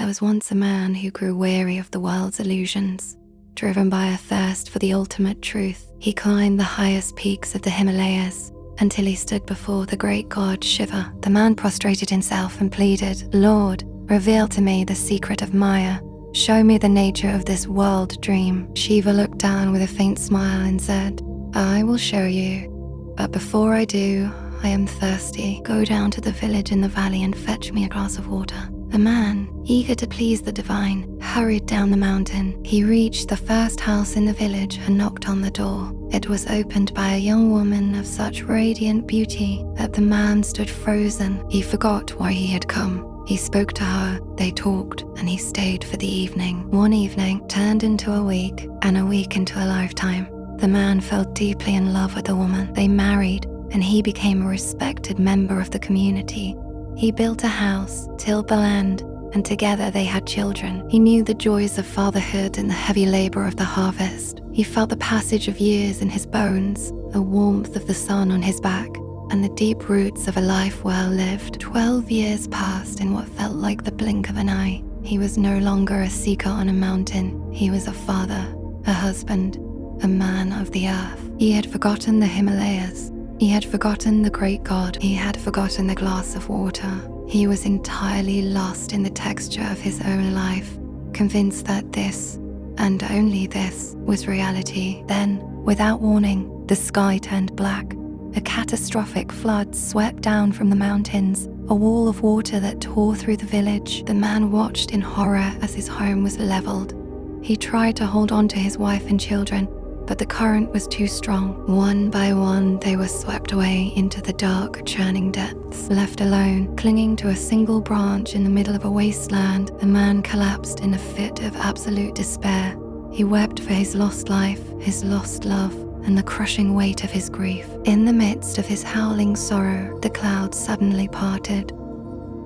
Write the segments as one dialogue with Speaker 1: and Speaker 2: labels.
Speaker 1: There was once a man who grew weary of the world's illusions. Driven by a thirst for the ultimate truth, he climbed the highest peaks of the Himalayas until he stood before the great god Shiva. The man prostrated himself and pleaded, "Lord, reveal to me the secret of māyā. Show me the nature of this world dream." Shiva looked down with a faint smile and said, "I will show you. But before I do, I am thirsty. Go down to the village in the valley and fetch me a glass of water." The man, eager to please the divine, hurried down the mountain. He reached the first house in the village and knocked on the door. It was opened by a young woman of such radiant beauty that the man stood frozen. He forgot why he had come. He spoke to her, they talked, and he stayed for the evening. One evening turned into a week, and a week into a lifetime. The man fell deeply in love with the woman. They married, and he became a respected member of the community. He built a house, tilled the land, and together they had children. He knew the joys of fatherhood and the heavy labor of the harvest. He felt the passage of years in his bones, the warmth of the sun on his back, and the deep roots of a life well lived. 12 years passed in what felt like the blink of an eye. He was no longer a seeker on a mountain. He was a father, a husband, a man of the earth. He had forgotten the Himalayas. He had forgotten the great god. He had forgotten the glass of water. He was entirely lost in the texture of his own life, convinced that this, and only this, was reality. Then, without warning, the sky turned black. A catastrophic flood swept down from the mountains, a wall of water that tore through the village. The man watched in horror as his home was leveled. He tried to hold on to his wife and children, but the current was too strong. One by one, they were swept away into the dark, churning depths. Left alone, clinging to a single branch in the middle of a wasteland, the man collapsed in a fit of absolute despair. He wept for his lost life, his lost love, and the crushing weight of his grief. In the midst of his howling sorrow, the clouds suddenly parted.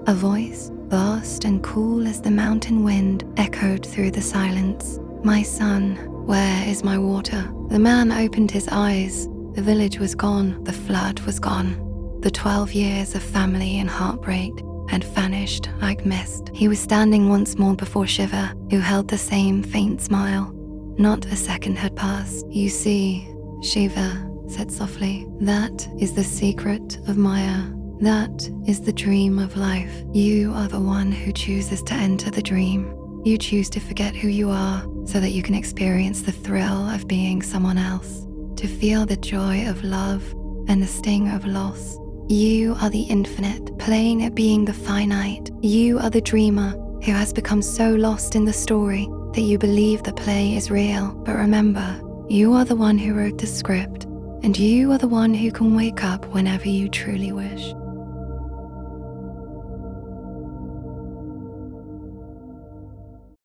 Speaker 1: A voice, vast and cool as the mountain wind, echoed through the silence. "My son, where is my water?" The man opened his eyes. The village was gone. The flood was gone. The 12 years of family and heartbreak had vanished like mist. He was standing once more before Shiva, who held the same faint smile. Not a second had passed. "You see," Shiva said softly, "that is the secret of māyā. That is the dream of life. You are the one who chooses to enter the dream. You choose to forget who you are so that you can experience the thrill of being someone else, to feel the joy of love and the sting of loss. You are the infinite, playing at being the finite. You are the dreamer who has become so lost in the story that you believe the play is real. But remember, you are the one who wrote the script, and you are the one who can wake up whenever you truly wish."